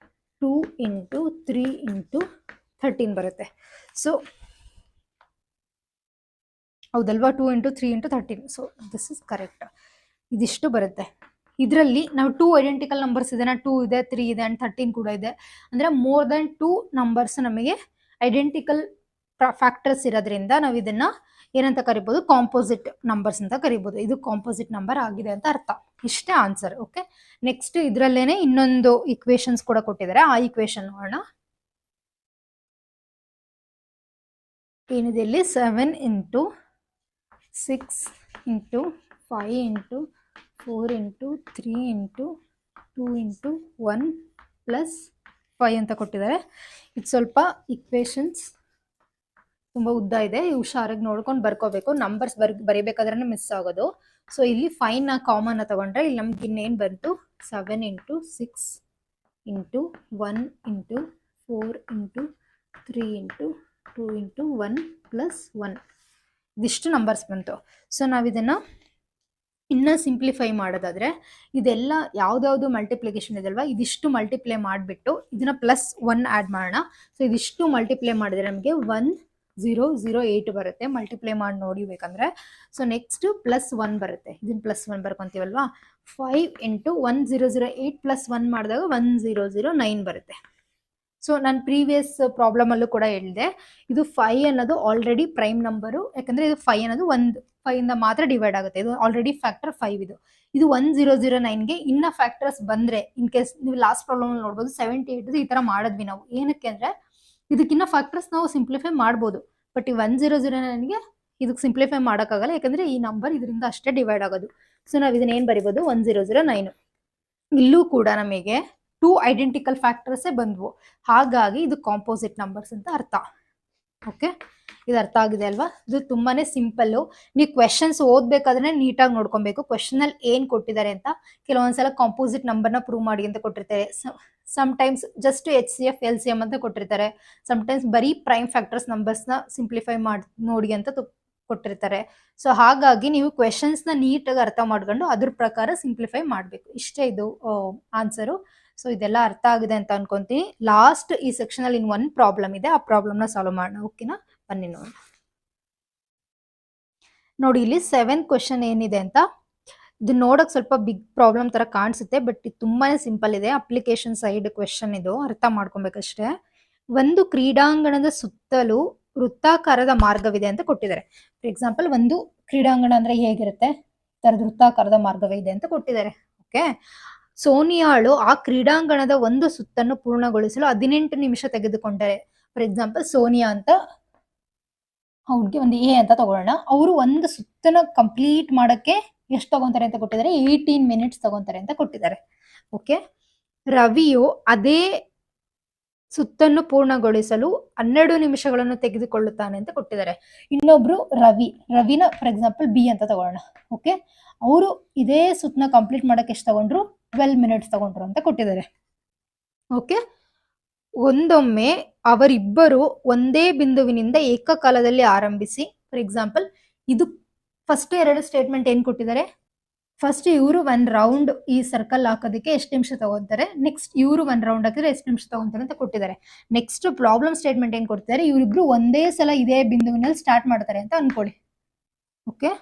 Speaker 1: 2 ಇಂಟು 3 ಇಂಟು 13 ಬರುತ್ತೆ. ಸೊ ಹೌದಲ್ವಾ, 2 into 3 into 13. So this is correct. ಇದಿಷ್ಟು ಬರುತ್ತೆ. ಇದರಲ್ಲಿ ನಾವು 2 ಐಡೆಂಟಿಕಲ್ ನಂಬರ್ಸ್ ಇದೆ, 2 ಇದೆ, 3 ಇದೆ ಅಂಡ್ 13 ಕೂಡ ಇದೆ. ಅಂದ್ರೆ ಮೋರ್ ದನ್ 2 ನಂಬರ್ಸ್ ನಮಗೆ ಐಡೆಂಟಿಕಲ್ ಫ್ಯಾಕ್ಟರ್ಸ್ ಇರೋದ್ರಿಂದ ನಾವು ಇದನ್ನ ಏನಂತ ಕರಿಬಹುದು, ಕಾಂಪೋಸಿಟ್ ನಂಬರ್ಸ್ ಅಂತ ಕರಿಬಹುದು. ಇದು ಕಾಂಪೋಸಿಟ್ ನಂಬರ್ ಆಗಿದೆ ಅಂತ ಅರ್ಥ. ಇಷ್ಟೇ ಆನ್ಸರ್. ಓಕೆ, ನೆಕ್ಸ್ಟ್ ಇದ್ರಲ್ಲೇನೆ ಇನ್ನೊಂದು ಈಕ್ವೇಶನ್ಸ್ ಕೂಡ ಕೊಟ್ಟಿದ್ದಾರೆ. ಆ ಈಕ್ವೇಶನ್ ನೋಡೋಣ. ಏನಿದೆ ಇಲ್ಲಿ 7 into 6 into 5 into 4 into 3 into 2 into 1 plus 5 ಅಂತ ಕೊಟ್ಟಿದ್ದಾರೆ. ಇದು ಸ್ವಲ್ಪ ಈಕ್ವೇಶನ್ಸ್ ತುಂಬ ಉದ್ದ ಇದೆ, ಹುಷಾರಾಗಿ ನೋಡ್ಕೊಂಡು ಬರ್ಕೋಬೇಕು. ನಂಬರ್ಸ್ ಬರಿಬೇಕಾದ್ರೆ ಮಿಸ್ ಆಗೋದು. ಸೊ ಇಲ್ಲಿ 5ನ ಕಾಮನ್ ತಗೊಂಡ್ರೆ ಇಲ್ಲಿ ನಮ್ಗೆ ಇನ್ನೇನು ಬಂತು, 7 into 6 into 1 into 4 into 3 into 2 into 1 plus 1. ಇದಿಷ್ಟು ನಂಬರ್ಸ್ ಬಂತು. ಸೊ ನಾವಿದನ್ನು ಇನ್ನು ಸಿಂಪ್ಲಿಫೈ ಮಾಡೋದಾದ್ರೆ ಇದೆಲ್ಲ ಯಾವ್ದಾವ್ದು ಮಲ್ಟಿಪ್ಲಿಕೇಶನ್ ಇದಲ್ವಾ, ಇದಿಷ್ಟು ಮಲ್ಟಿಪ್ಲೈ ಮಾಡಿಬಿಟ್ಟು ಇದನ್ನ ಪ್ಲಸ್ 1 ಆ್ಯಡ್ ಮಾಡೋಣ. ಸೊ ಇದಿಷ್ಟು ಮಲ್ಟಿಪ್ಲೈ ಮಾಡಿದ್ರೆ ನಮಗೆ 1008 ಬರುತ್ತೆ. ಮಲ್ಟಿಪ್ಲೈ ಮಾಡಿ ನೋಡಿಬೇಕಂದ್ರೆ. ಸೊ ನೆಕ್ಸ್ಟ್ ಪ್ಲಸ್ 1 ಬರುತ್ತೆ. ಇದನ್ನ ಪ್ಲಸ್ 1 ಬರ್ಕೊಂತೀವಲ್ವಾ. 5 ಇಂಟು 1008 ಪ್ಲಸ್ 1 ಮಾಡಿದಾಗ 1009 ಬರುತ್ತೆ. ಸೊ ನಾನು ಪ್ರೀವಿಯಸ್ ಪ್ರಾಬ್ಲಮ್ ಅಲ್ಲೂ ಕೂಡ ಹೇಳಿದೆ, ಇದು 5 ಅನ್ನೋದು ಆಲ್ರೆಡಿ ಪ್ರೈಮ್ ನಂಬರು. ಯಾಕಂದ್ರೆ ಇದು 5 ಅನ್ನೋದು 5 ಇಂದ ಮಾತ್ರ ಡಿವೈಡ್ ಆಗುತ್ತೆ. ಇದು ಆಲ್ರೆಡಿ ಫ್ಯಾಕ್ಟರ್ 5 ಇದು. ಇದು 1009ಗೆ ಇನ್ನ ಫ್ಯಾಕ್ಟರ್ಸ್ ಬಂದ್ರೆ, ಇನ್ ಕೇಸ್ ನೀವು ಲಾಸ್ಟ್ ಪ್ರಾಬ್ಲಮ್ ನೋಡ್ಬೋದು 78 ಈ ತರ ಮಾಡಿದ್ವಿ ನಾವು. ಏನಕ್ಕೆ ಅಂದ್ರೆ ಇದಕ್ಕಿನ್ನ ಫ್ಯಾಕ್ಟರ್ಸ್ ನಾವು ಸಿಂಪ್ಲಿಫೈ ಮಾಡ್ಬೋದು. ಬಟ್ ಈ 1009ಗೆ ಇದಕ್ಕೆ ಸಿಂಪ್ಲಿಫೈ ಮಾಡೋಕ್ಕಾಗಲ್ಲ, ಯಾಕಂದ್ರೆ ಈ ನಂಬರ್ ಇದರಿಂದ ಅಷ್ಟೇ ಡಿವೈಡ್ ಆಗೋದು. ಸೊ ನಾವು ಇದನ್ನ ಏನು ಬರಿಬೋದು, 1009. ಇಲ್ಲೂ ಕೂಡ ನಮಗೆ 2 ಐಡೆಂಟಿಕಲ್ ಫ್ಯಾಕ್ಟರ್ಸೇ ಬಂದ್ವು. ಹಾಗಾಗಿ ಇದು ಕಾಂಪೋಸಿಟ್ ನಂಬರ್ಸ್ ಅಂತ ಅರ್ಥ. ಓಕೆ, ಇದು ಅರ್ಥ ಆಗಿದೆ ಅಲ್ವಾ? ಇದು ತುಂಬಾನೇ ಸಿಂಪಲ್ಲು. ನೀವು ಕ್ವೆಶನ್ಸ್ ಓದ್ಬೇಕಾದ್ರೆ ನೀಟಾಗಿ ನೋಡ್ಕೊಬೇಕು. ಕ್ವೆಶನ್ ಅಲ್ಲಿ ಏನ್ ಕೊಟ್ಟಿದ್ದಾರೆ ಅಂತ. ಕೆಲವೊಂದ್ಸಲ ಕಾಂಪೋಸಿಟ್ ನಂಬರ್ನ ಪ್ರೂವ್ ಮಾಡಿ ಅಂತ ಕೊಟ್ಟಿರ್ತಾರೆ. ಸಮ್ಟೈಮ್ಸ್ ಜಸ್ಟ್ HCF LCM ಅಂತ ಕೊಟ್ಟಿರ್ತಾರೆ. ಸಮ್ಟೈಮ್ಸ್ ಬರೀ ಪ್ರೈಮ್ ಫ್ಯಾಕ್ಟರ್ಸ್ ನಂಬರ್ಸ್ನ ಸಿಂಪ್ಲಿಫೈ ಮಾಡಿ ನೋಡಿ ಅಂತ ಕೊಟ್ಟಿರ್ತಾರೆ. ಸೊ ಹಾಗಾಗಿ ನೀವು ಕ್ವೆಶನ್ಸ್ನ ನೀಟಾಗಿ ಅರ್ಥ ಮಾಡ್ಕೊಂಡು ಅದ್ರ ಪ್ರಕಾರ ಸಿಂಪ್ಲಿಫೈ ಮಾಡಬೇಕು. ಇಷ್ಟೇ ಇದು ಆನ್ಸರು. ಸೊ ಇದೆಲ್ಲ ಅರ್ಥ ಆಗಿದೆ ಅಂತ ಅನ್ಕೊಂತೀನಿ. ಲಾಸ್ಟ್ ಈ ಸೆಕ್ಷನ್ ಅಲ್ಲಿ ಇನ್ 1 ಪ್ರಾಬ್ಲಮ್ ಇದೆ, ಆ ಪ್ರಾಬ್ಲಮ್ನ ಸಾಲ್ವ್ ಮಾಡೋಣ. ಓಕೆನಾ, ಬನ್ನಿ ನೋಡೋಣ. ನೋಡಿ ಇಲ್ಲಿ 7th ಕ್ವೆಶನ್ ಏನಿದೆ ಅಂತ. ಇದು ನೋಡಕ್ ಸ್ವಲ್ಪ ಬಿಗ್ ಪ್ರಾಬ್ಲಮ್ ತರ ಕಾಣಿಸುತ್ತೆ, ಬಟ್ ಇದು ತುಂಬಾನೇ ಸಿಂಪಲ್ ಇದೆ. ಅಪ್ಲಿಕೇಶನ್ ಸೈಡ್ ಕ್ವೆಶನ್ ಇದು, ಅರ್ಥ ಮಾಡ್ಕೊಬೇಕಷ್ಟೇ. ಒಂದು ಕ್ರೀಡಾಂಗಣದ ಸುತ್ತಲೂ ವೃತ್ತಾಕಾರದ ಮಾರ್ಗವಿದೆ ಅಂತ ಕೊಟ್ಟಿದ್ದಾರೆ. ಫಾರ್ ಎಕ್ಸಾಂಪಲ್, ಒಂದು ಕ್ರೀಡಾಂಗಣ ಅಂದ್ರೆ ಹೇಗಿರುತ್ತೆ, ತರದ ವೃತ್ತಾಕಾರದ ಮಾರ್ಗವೇ ಇದೆ ಅಂತ ಕೊಟ್ಟಿದ್ದಾರೆ. ಓಕೆ, ಸೋನಿಯಾಳು ಆ ಕ್ರೀಡಾಂಗಣದ ಒಂದು ಸುತ್ತನ್ನು ಪೂರ್ಣಗೊಳಿಸಲು 18 ನಿಮಿಷ ತೆಗೆದುಕೊಂಡರೆ. ಫಾರ್ ಎಕ್ಸಾಂಪಲ್, ಸೋನಿಯಾ ಅಂತ ಅವ್ರಿಗೆ ಒಂದು ಎ ಅಂತ ತಗೊಳ್ಳೋಣ. ಅವರು ಒಂದು ಸುತ್ತನ ಕಂಪ್ಲೀಟ್ ಮಾಡಕ್ಕೆ ಎಷ್ಟು ತಗೊಂತಾರೆ ಅಂತ ಕೊಟ್ಟಿದ್ದಾರೆ, 18 ಮಿನಿಟ್ಸ್ ತಗೊಂತಾರೆ ಅಂತ ಕೊಟ್ಟಿದ್ದಾರೆ. ಓಕೆ, ರವಿಯು ಅದೇ ಸುತ್ತನ್ನು ಪೂರ್ಣಗೊಳಿಸಲು 12 ನಿಮಿಷಗಳನ್ನು ತೆಗೆದುಕೊಳ್ಳುತ್ತಾನೆ ಅಂತ ಕೊಟ್ಟಿದ್ದಾರೆ. ಇನ್ನೊಬ್ರು ರವಿನ ಫಾರ್ ಎಕ್ಸಾಂಪಲ್ ಬಿ ಅಂತ ತಗೊಳ್ಳೋಣ. ಓಕೆ, ಅವರು ಇದೇ ಸುತ್ತನ ಕಂಪ್ಲೀಟ್ ಮಾಡಕ್ಕೆ ಎಷ್ಟು ತಗೊಂಡ್ರು, 12 ಮಿನಿಟ್ಸ್ ತಗೊಂಡ್ರು ಅಂತ ಕೊಟ್ಟಿದ್ದಾರೆ. ಓಕೆ, ಒಂದೊಮ್ಮೆ ಅವರಿಬ್ಬರು ಒಂದೇ ಬಿಂದುವಿನಿಂದ ಏಕಕಾಲದಲ್ಲಿ ಆರಂಭಿಸಿ. ಫಾರ್ ಎಕ್ಸಾಂಪಲ್, ಇದು ಫಸ್ಟ್ 2 ಸ್ಟೇಟ್ಮೆಂಟ್ ಏನ್ ಕೊಟ್ಟಿದ್ದಾರೆ, ಫಸ್ಟ್ ಇವರು 1 ರೌಂಡ್ ಈ ಸರ್ಕಲ್ ಹಾಕೋದಕ್ಕೆ ಎಷ್ಟು ನಿಮಿಷ ತಗೊಂತಾರೆ, ನೆಕ್ಸ್ಟ್ ಇವರು 1 ರೌಂಡ್ ಹಾಕಿದ್ರೆ ಎಷ್ಟು ನಿಮಿಷ ತಗೊಂತಾರೆ ಅಂತ ಕೊಟ್ಟಿದ್ದಾರೆ. ನೆಕ್ಸ್ಟ್ ಪ್ರಾಬ್ಲಮ್ ಸ್ಟೇಟ್ಮೆಂಟ್ ಏನ್ ಕೊಡ್ತಿದ್ದಾರೆ, ಇವರಿಬ್ರು ಒಂದೇ ಸಲ ಇದೇ ಬಿಂದುವಿನಲ್ಲಿ ಸ್ಟಾರ್ಟ್ ಮಾಡ್ತಾರೆ ಅಂತ ಅನ್ಕೊಳ್ಳಿ. ಓಕೆ,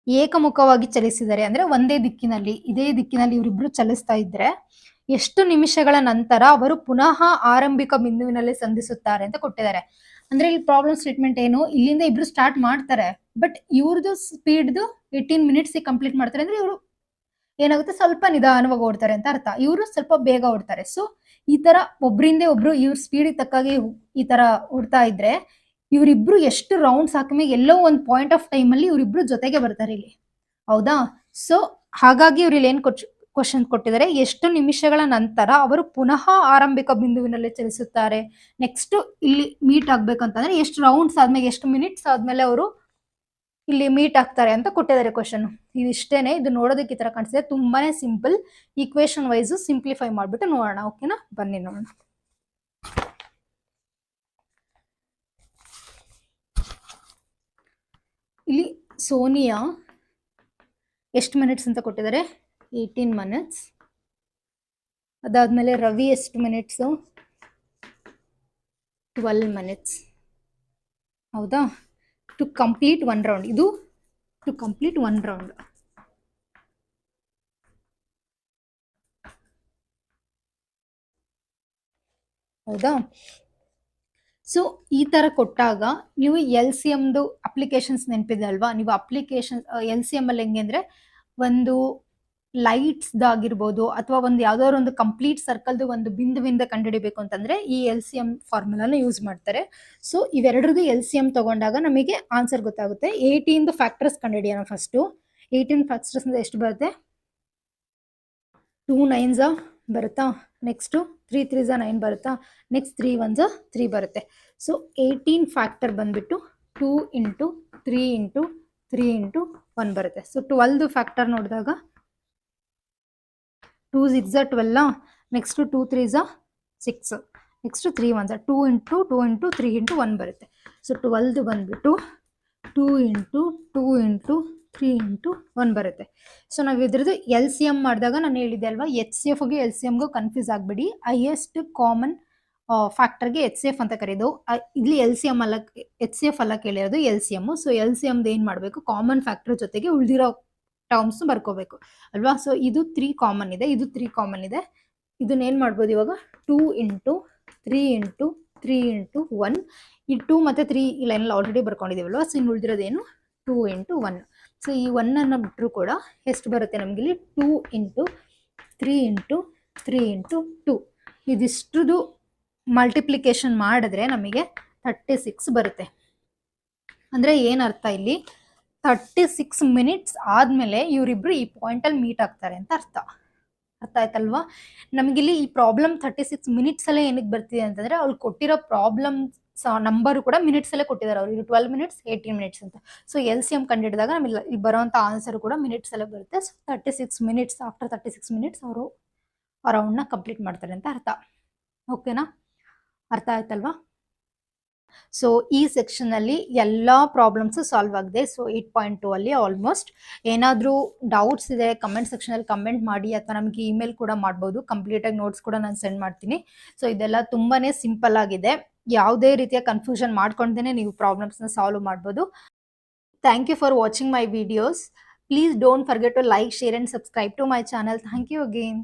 Speaker 1: ಏಕಮುಖವಾಗಿ ಚಲಿಸಿದರೆ ಅಂದ್ರೆ ಒಂದೇ ದಿಕ್ಕಿನಲ್ಲಿ, ಇದೇ ದಿಕ್ಕಿನಲ್ಲಿ ಇವರಿಬ್ರು ಚಲಿಸ್ತಾ ಇದ್ರೆ ಎಷ್ಟು ನಿಮಿಷಗಳ ನಂತರ ಅವರು ಪುನಃ ಆರಂಭಿಕ ಬಿಂದುವಿನಲ್ಲಿ ಸಂಧಿಸುತ್ತಾರೆ ಅಂತ ಕೊಟ್ಟಿದ್ದಾರೆ. ಅಂದ್ರೆ ಇಲ್ಲಿ ಪ್ರಾಬ್ಲಮ್ ಸ್ಟೇಟ್ಮೆಂಟ್ ಏನು, ಇಲ್ಲಿಂದ ಇಬ್ರು ಸ್ಟಾರ್ಟ್ ಮಾಡ್ತಾರೆ, ಬಟ್ ಇವ್ರದ್ದು ಸ್ಪೀಡ್ದು 18 ಮಿನಿಟ್ಸ್ ಕಂಪ್ಲೀಟ್ ಮಾಡ್ತಾರೆ ಅಂದ್ರೆ ಇವರು ಏನಾಗುತ್ತೆ, ಸ್ವಲ್ಪ ನಿಧಾನವಾಗಿ ಓಡ್ತಾರೆ ಅಂತ ಅರ್ಥ. ಇವರು ಸ್ವಲ್ಪ ಬೇಗ ಓಡ್ತಾರೆ. ಸೊ ಈ ತರ ಒಬ್ರಿಂದ ಒಬ್ರು ಇವ್ರ ಸ್ಪೀಡ್ ತಕ್ಕಾಗಿ ಈ ತರ ಓಡ್ತಾ ಇದ್ರೆ ಇವರಿಬ್ರು ಎಷ್ಟು ರೌಂಡ್ಸ್ ಹಾಕಿದ್ಮೇಲೆ ಎಲ್ಲೋ ಒಂದು ಪಾಯಿಂಟ್ ಆಫ್ ಟೈಮ್ ಅಲ್ಲಿ ಇವರಿಬ್ರು ಜೊತೆಗೆ ಬರ್ತಾರೆ ಇಲ್ಲಿ. ಹೌದಾ? ಸೊ ಹಾಗಾಗಿ ಇವ್ರು ಇಲ್ಲಿ ಏನ್ ಕ್ವಶನ್ ಕೊಟ್ಟಿದ್ದಾರೆ, ಎಷ್ಟು ನಿಮಿಷಗಳ ನಂತರ ಅವರು ಪುನಃ ಆರಂಭಿಕ ಬಿಂದುವಿನಲ್ಲಿ ಚಲಿಸುತ್ತಾರೆ. ನೆಕ್ಸ್ಟ್ ಇಲ್ಲಿ ಮೀಟ್ ಆಗ್ಬೇಕಂತಂದ್ರೆ ಎಷ್ಟು ರೌಂಡ್ಸ್ ಆದ್ಮೇಲೆ, ಎಷ್ಟು ಮಿನಿಟ್ಸ್ ಆದ್ಮೇಲೆ ಅವರು ಇಲ್ಲಿ ಮೀಟ್ ಆಗ್ತಾರೆ ಅಂತ ಕೊಟ್ಟಿದ್ದಾರೆ ಕ್ವಶನ್. ಇದಿಷ್ಟೇನೆ. ಇದು ನೋಡೋದಕ್ಕೆ ಈ ತರ ಕಾಣಿಸ್ತಿದೆ, ತುಂಬಾನೇ ಸಿಂಪಲ್. ಈಕ್ವೇಶನ್ ವೈಸ್ ಸಿಂಪ್ಲಿಫೈ ಮಾಡ್ಬಿಟ್ಟು ನೋಡೋಣ. ಓಕೆನಾ, ಬನ್ನಿ ನೋಡೋಣ. ಇಲ್ಲಿ ಸೋನಿಯಾ ಎಷ್ಟು ಮಿನಿಟ್ಸ್ ಅಂತ ಕೊಟ್ಟಿದ್ದಾರೆ, 18 ಮಿನಿಟ್ಸ್. ಅದಾದ್ಮೇಲೆ ರವಿ ಎಷ್ಟು ಮಿನಿಟ್ಸು, 12 ಮಿನಿಟ್ಸ್. ಹೌದಾ? ಟು ಕಂಪ್ಲೀಟ್ 1 ರೌಂಡ್, ಇದು ಟು ಕಂಪ್ಲೀಟ್ 1 ರೌಂಡ್. ಹೌದಾ? ಸೊ ಈ ತರ ಕೊಟ್ಟಾಗ ನೀವು LCMದು ಅಪ್ಲಿಕೇಶನ್ಸ್ ನೆನಪಿದೆ ಅಲ್ವಾ? ನೀವು ಅಪ್ಲಿಕೇಶನ್ LCM ಅಲ್ಲಿ ಹೆಂಗೆ ಅಂದ್ರೆ, ಒಂದು ಲೈಟ್ಸ್ದಾಗಿರ್ಬೋದು ಅಥವಾ ಒಂದು ಯಾವ್ದಾದ್ರು ಒಂದು ಕಂಪ್ಲೀಟ್ ಸರ್ಕಲ್ದು ಒಂದು ಬಿಂದುವಿಂದ ಕಂಡುಹಿಡಿಬೇಕು ಅಂತಂದ್ರೆ ಈ LCM ಫಾರ್ಮುಲಾನ ಯೂಸ್ ಮಾಡ್ತಾರೆ. ಸೊ ಇವೆರಡರದು LCM ತಗೊಂಡಾಗ ನಮಗೆ ಆನ್ಸರ್ ಗೊತ್ತಾಗುತ್ತೆ. 18 ಫ್ಯಾಕ್ಟರ್ಸ್ ಕಂಡುಹಿಡಿಯೋಣ. ಫಸ್ಟ್ 18 ಫ್ಯಾಕ್ಟರ್ಸ್ ಅಂದ್ರೆ ಎಷ್ಟು ಬರುತ್ತೆ, 2 9s ಬರುತ್ತಾ, ನೆಕ್ಸ್ಟ್ 3 3s 9 ಬರುತ್ತಾ, ನೆಕ್ಸ್ಟ್ 3 1s 3 ಬರುತ್ತೆ. ಸೊ 18 ಫ್ಯಾಕ್ಟರ್ ಬಂದ್ಬಿಟ್ಟು 2 ಇಂಟು 3 ಇಂಟು 3 ಇಂಟು 1 ಬರುತ್ತೆ. ಸೊ 12 ಫ್ಯಾಕ್ಟರ್ ನೋಡಿದಾಗ 2 6 12, next 2 3s 6, next 3 1s 2 into 2 into 3 into 1 ಬರುತ್ತೆ. ಸೊ 12 ಬಂದ್ಬಿಟ್ಟು 2 ಇಂಟು 2 ಇಂಟು 3 ಇಂಟು 1 ಬರುತ್ತೆ. ಸೊ ನಾವು ಇದ್ರದ್ದು LCM ಮಾಡಿದಾಗ ನಾನು ಹೇಳಿದೆ ಅಲ್ವಾ, HCFಗೆ LCMಗೂ ಕನ್ಫ್ಯೂಸ್ ಆಗಬೇಡಿ. ಹೈಯೆಸ್ಟ್ ಕಾಮನ್ ಫ್ಯಾಕ್ಟರ್ಗೆ HCF ಅಂತ ಕರೆಯೋದು. ಇಲ್ಲಿ LCM ಅಲ್ಲ, HCF ಅಲ್ಲ ಕೇಳಿರೋದು, LCM. ಸೊ LCMದು ಏನು ಮಾಡಬೇಕು, ಕಾಮನ್ ಫ್ಯಾಕ್ಟರ್ ಜೊತೆಗೆ ಉಳಿದಿರೋ ಟರ್ಮ್ಸ್ ಬರ್ಕೋಬೇಕು ಅಲ್ವಾ? ಸೊ ಇದು 3 ಕಾಮನ್ ಇದೆ, ಇದು 3 ಕಾಮನ್ ಇದೆ. ಇದನ್ನೇನು ಮಾಡ್ಬೋದು ಇವಾಗ, 2 ಇಂಟು 3 ಇಂಟು 3 ಇಂಟು 1. ಈ 2 ಮತ್ತು 3 ಈ ಲೈನಲ್ಲಿ ಆಲ್ರೆಡಿ ಬರ್ಕೊಂಡಿದ್ದೀವಲ್ವ. ಸೊ ಇನ್ನು ಉಳಿದಿರೋದೇನು, 2 ಇಂಟು 1. ಸೊ ಈ 1 ಬಿಟ್ಟರು ಕೂಡ ಎಷ್ಟು ಬರುತ್ತೆ ನಮಗೆ ಇಲ್ಲಿ, 2 ಇಂಟು 3 ಇಂಟು 3 ಇಂಟು 2. ಇದಿಷ್ಟುದು ಮಲ್ಟಿಪ್ಲಿಕೇಶನ್ ಮಾಡಿದ್ರೆ ನಮಗೆ 36 ಬರುತ್ತೆ. ಅಂದರೆ ಏನರ್ಥ ಇಲ್ಲಿ, 36 ಮಿನಿಟ್ಸ್ ಆದಮೇಲೆ ಇವರಿಬ್ರು ಈ ಪಾಯಿಂಟಲ್ಲಿ ಮೀಟ್ ಆಗ್ತಾರೆ ಅಂತ ಅರ್ಥ. ಅರ್ಥ ಆಯ್ತಲ್ವಾ? ನಮಗಿಲ್ಲಿ ಈ ಪ್ರಾಬ್ಲಮ್ 36 ಮಿನಿಟ್ಸಲ್ಲೇ ಏನಕ್ಕೆ ಬರ್ತಿದೆ ಅಂತಂದರೆ, ಅವ್ರು ಕೊಟ್ಟಿರೋ ಪ್ರಾಬ್ಲಮ್ ನಂಬರು ಕೂಡ ಮಿನಿಟ್ಸಲ್ಲೇ ಕೊಟ್ಟಿದ್ದಾರೆ. ಅವರು ಇದು 12 ಮಿನಿಟ್ಸ್ 18 ಮಿನಿಟ್ಸ್ ಅಂತ. ಸೊ LCM ಕಂಡಿಡಿದಾಗ ನಮಗೆ ಇಲ್ಲಿ ಬರೋವಂಥ ಆನ್ಸರ್ ಕೂಡ ಮಿನಿಟ್ಸಲ್ಲೇ ಬರುತ್ತೆ. ಸೊ 36 ಮಿನಿಟ್ಸ್, ಆಫ್ಟರ್ 36 ಮಿನಿಟ್ಸ್ ಅವರು ಆ ರೌಂಡ್ನ ಕಂಪ್ಲೀಟ್ ಮಾಡ್ತಾರೆ ಅಂತ ಅರ್ಥ. ಓಕೆನಾ? ಅರ್ಥ ಆಯ್ತಲ್ವಾ? ಸೊ ಈ ಸೆಕ್ಷನಲ್ಲಿ ಎಲ್ಲ ಪ್ರಾಬ್ಲಮ್ಸು ಸಾಲ್ವ್ ಆಗಿದೆ. ಸೊ 8.2 ಅಲ್ಲಿ ಆಲ್ಮೋಸ್ಟ್. ಏನಾದರೂ ಡೌಟ್ಸ್ ಇದೆ ಕಮೆಂಟ್ ಸೆಕ್ಷನಲ್ಲಿ ಕಮೆಂಟ್ ಮಾಡಿ, ಅಥವಾ ನಮಗೆ ಇಮೇಲ್ ಕೂಡ ಮಾಡ್ಬೋದು. ಕಂಪ್ಲೀಟಾಗಿ ನೋಟ್ಸ್ ಕೂಡ ನಾನು ಸೆಂಡ್ ಮಾಡ್ತೀನಿ. ಸೊ ಇದೆಲ್ಲ ತುಂಬಾ ಸಿಂಪಲ್ ಆಗಿದೆ. ಯಾವುದೇ ರೀತಿಯ ಕನ್ಫ್ಯೂಷನ್ ಮಾಡ್ಕೊಂಡೇ ನೀವು ಪ್ರಾಬ್ಲಮ್ಸ್ನ ಸಾಲ್ವ್ ಮಾಡ್ಬೋದು. Thank you for watching my videos. Please don't forget to like, share and subscribe to my channel. Thank you again.